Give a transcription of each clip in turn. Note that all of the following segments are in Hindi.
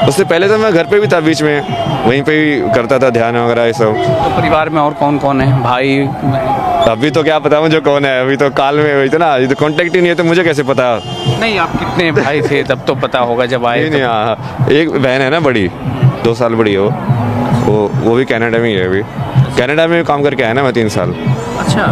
उससे पहले तो मैं घर पे भी था, बीच में वहीं पे ही करता था ध्यान वगैरह ये सब। तो परिवार में और कौन कौन है, भाई बहन? अभी तो क्या पता मुझे कौन है, अभी तो काल में हुई थी ना, ये तो कांटेक्ट ही नहीं है तो मुझे कैसे पता। नहीं, आप कितने भाई थे तब तो पता होगा जब आए। नहीं, हाँ, एक बहन है ना बड़ी, 2 साल बड़ी है वो भी कनाडा में ही है अभी। कनाडा में काम करके आया ना मैं 3 साल। अच्छा,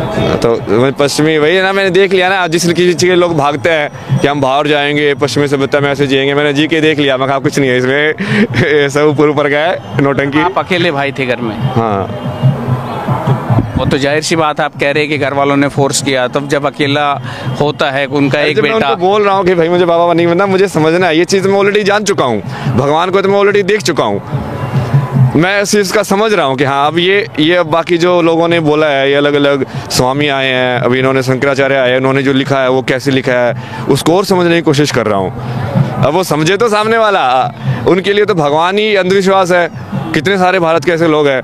तो पश्चिमी वही है ना, मैंने देख लिया ना, जिस किसी चीज़ के लोग भागते हैं कि हम बाहर जाएंगे, पश्चिमी सभ्यता में ऐसे जिएंगे, मैंने जी के देख लिया, मैं कहा कुछ नहीं है इसमें सब ऊपर का है नौटंकी। आप अकेले भाई थे घर में? हाँ, वो तो जाहिर सी बात है, आप कह रहे हैं कि घर वालों ने फोर्स किया, तब जब अकेला होता है उनका एक जब मैं बेटा। उनको बोल रहा हूँ कि भाई मुझे बाबा नहीं बनना, मुझे समझना है, ये चीज़ मैं ऑलरेडी जान चुका हूँ, भगवान को तो मैं ऑलरेडी देख चुका हूँ, मैं इस चीज़ का समझ रहा हूँ कि हाँ अब ये अब बाकी जो लोगों ने बोला है, ये अलग अलग स्वामी आए हैं, अभी इन्होंने शंकराचार्य आए हैं, उन्होंने जो लिखा है वो कैसे लिखा है उसको और समझने की कोशिश कर रहा हूँ। अब वो समझे तो सामने वाला, उनके लिए तो भगवान ही अंधविश्वास है। कितने सारे भारत के ऐसे लोग हैं,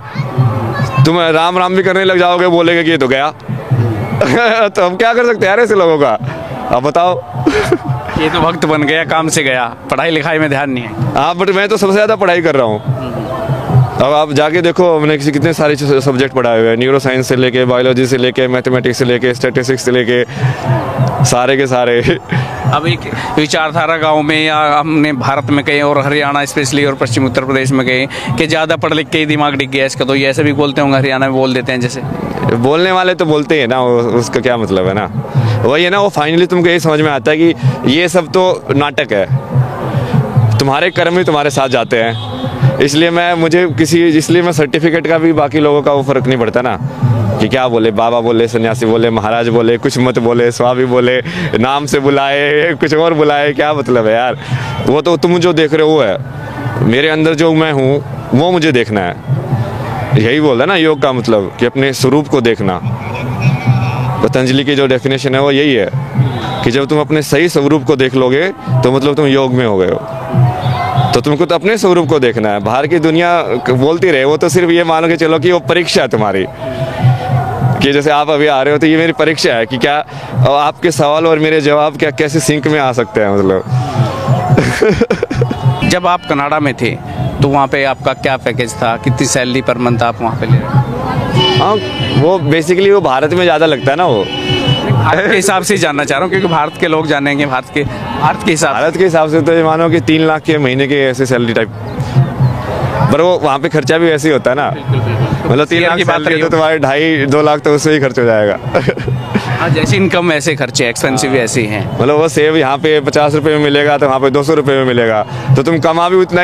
तुम राम राम भी करने लग जाओगे, बोलेगे कि ये तो गया तो हम क्या कर सकते हैं यार ऐसे लोगों का, आप बताओ। ये तो वक्त बन गया, काम से गया, पढ़ाई लिखाई में ध्यान नहीं है। हाँ, बट मैं तो सबसे ज़्यादा पढ़ाई कर रहा हूँ। अब आप जाके देखो, हमने कितने सारे सब्जेक्ट पढ़ाए हुए हैं, न्यूरो साइंस से लेके, बायोलॉजी से लेके, मैथमेटिक्स से लेके, स्टैटिस्टिक्स से लेके, सारे के सारे। अब एक विचारधारा गांव में या हमने भारत में कहीं और हरियाणा स्पेशली और पश्चिम उत्तर प्रदेश में गए कि ज़्यादा पढ़ लिख के ही दिमाग डिग गया इसका, तो ये ऐसे भी बोलते होंगे, हरियाणा में बोल देते हैं जैसे। बोलने वाले तो बोलते हैं ना, उसका क्या मतलब है ना, वही है ना, वो फाइनली तुमको यही समझ में आता है कि ये सब तो नाटक है, तुम्हारे कर्म ही तुम्हारे साथ जाते हैं। इसलिए मैं सर्टिफिकेट का भी बाकी लोगों का वो फर्क नहीं पड़ता ना, कि क्या बोले, बाबा बोले, सन्यासी बोले, महाराज बोले, कुछ मत बोले, स्वामी बोले, नाम से बुलाए, कुछ और बुलाए, क्या मतलब है यार। वो तो तुम जो देख रहे हो वो है, मेरे अंदर जो मैं हूँ वो मुझे देखना है। यही बोल रहा ना योग का मतलब, कि अपने स्वरूप को देखना। पतंजलि की जो डेफिनेशन है वो यही है कि जब तुम अपने सही स्वरूप को देख लोगे तो मतलब तुम योग में हो गए हो। तो तुमको तो अपने स्वरूप को देखना है, बाहर की दुनिया बोलती रहे, वो तो सिर्फ ये मानो कि चलो कि वो परीक्षा है तुम्हारी, कि जैसे आप अभी आ रहे हो तो ये मेरी परीक्षा है कि क्या आपके सवाल और मेरे जवाब क्या कैसे सिंक में आ सकते हैं मतलब। जब आप कनाडा में थे तो वहाँ पे आपका क्या पैकेज था, कितनी सैलरी पर मंथ आप वहाँ पे ले रहे थे? हाँ, वो बेसिकली वो भारत में ज़्यादा लगता है ना, वो भारत के हिसाब से जानना चाह रहा हूँ क्योंकि भारत के लोग जानेंगे, भारत के हिसाब से तो ये मानो कि 3 लाख के महीने के ऐसे सैलरी टाइप, पर वो वहाँ पे खर्चा भी वैसे ही होता है ना, मतलब 3 लाख की बात है तो तुम्हारे 2.5-2 लाख तो उससे ही खर्च हो जाएगा। हाँ, जैसे इनकम वैसे खर्चे, एक्सपेंसिव ऐसे ही हैं। मतलब वो सेब यहाँ पे 50 रुपए में मिलेगा तो वहाँ पे 200 रुपए में मिलेगा, तो तुम कमा भी उतना ही